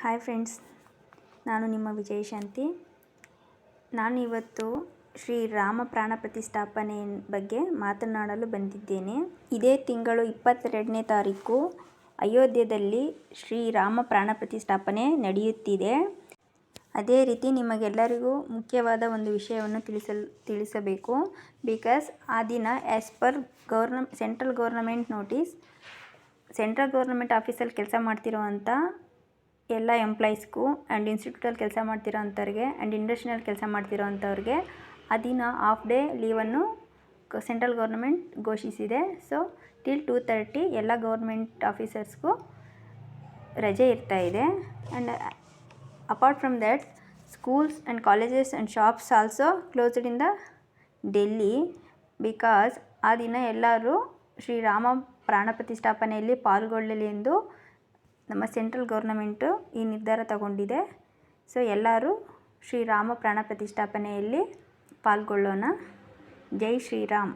Hi friends, ನಾನು ನಿಮ್ಮ ವಿಜಯಶಾಂತಿ. ನಾನು ಇವತ್ತು ಶ್ರೀರಾಮ ಪ್ರಾಣ ಪ್ರತಿಷ್ಠಾಪನೆ ಬಗ್ಗೆ ಮಾತನಾಡಲು ಬಂದಿದ್ದೇನೆ. ಇದೇ ತಿಂಗಳು 22ನೇ ತಾರೀಕು ಅಯೋಧ್ಯೆಯಲ್ಲಿ ಶ್ರೀರಾಮ ಪ್ರಾಣ ಪ್ರತಿಷ್ಠಾಪನೆ ನಡೆಯುತ್ತಿದೆ. ಅದೇ ರೀತಿ ನಿಮಗೆಲ್ಲರಿಗೂ ಮುಖ್ಯವಾದ ಒಂದು ವಿಷಯವನ್ನು ತಿಳಿಸಬೇಕು. ಬಿಕಾಸ್ ಆ ದಿನ as per central government notice, central government ಆಫೀಸಲ್ಲಿ ಕೆಲಸ ಮಾಡ್ತಿರೋವಂಥ ಎಲ್ಲ ಎಂಪ್ಲಾಯೀಸ್ಗೂ ಆ್ಯಂಡ್ ಇನ್ಸ್ಟಿಟ್ಯೂಟಲ್ಲಿ ಕೆಲಸ ಮಾಡ್ತಿರೋ ಅಂಥವ್ರಿಗೆ ಆ್ಯಂಡ್ ಇಂಡಸ್ಟ್ರಿಯಲ್ಲಿ ಕೆಲಸ ಮಾಡ್ತಿರೋ ಅಂಥವ್ರಿಗೆ ಆ ದಿನ ಹಾಫ್ ಡೇ ಲೀವನ್ನು ಸೆಂಟ್ರಲ್ ಗೌರ್ನಮೆಂಟ್ ಘೋಷಿಸಿದೆ. ಸೊ ಟಿಲ್ 2:30 ಎಲ್ಲ ಗೌರ್ಮೆಂಟ್ ಆಫೀಸರ್ಸ್ಗೂ ರಜೆ ಇರ್ತಾಯಿದೆ. And apart from that, schools and colleges and shops also closed in the Delhi. Because ಆ ದಿನ ಎಲ್ಲರೂ ಶ್ರೀರಾಮ ಪ್ರಾಣ ಪ್ರತಿಷ್ಠಾಪನೆಯಲ್ಲಿ ಪಾಲ್ಗೊಳ್ಳಲಿ ಎಂದು ನಮ್ಮ ಸೆಂಟ್ರಲ್ ಗೌರ್ನಮೆಂಟು ಈ ನಿರ್ಧಾರ ತಗೊಂಡಿದೆ. ಸೊ ಎಲ್ಲರೂ ಶ್ರೀರಾಮ ಪ್ರಾಣ ಪ್ರತಿಷ್ಠಾಪನೆಯಲ್ಲಿ ಪಾಲ್ಗೊಳ್ಳೋಣ. ಜೈ ಶ್ರೀರಾಮ್.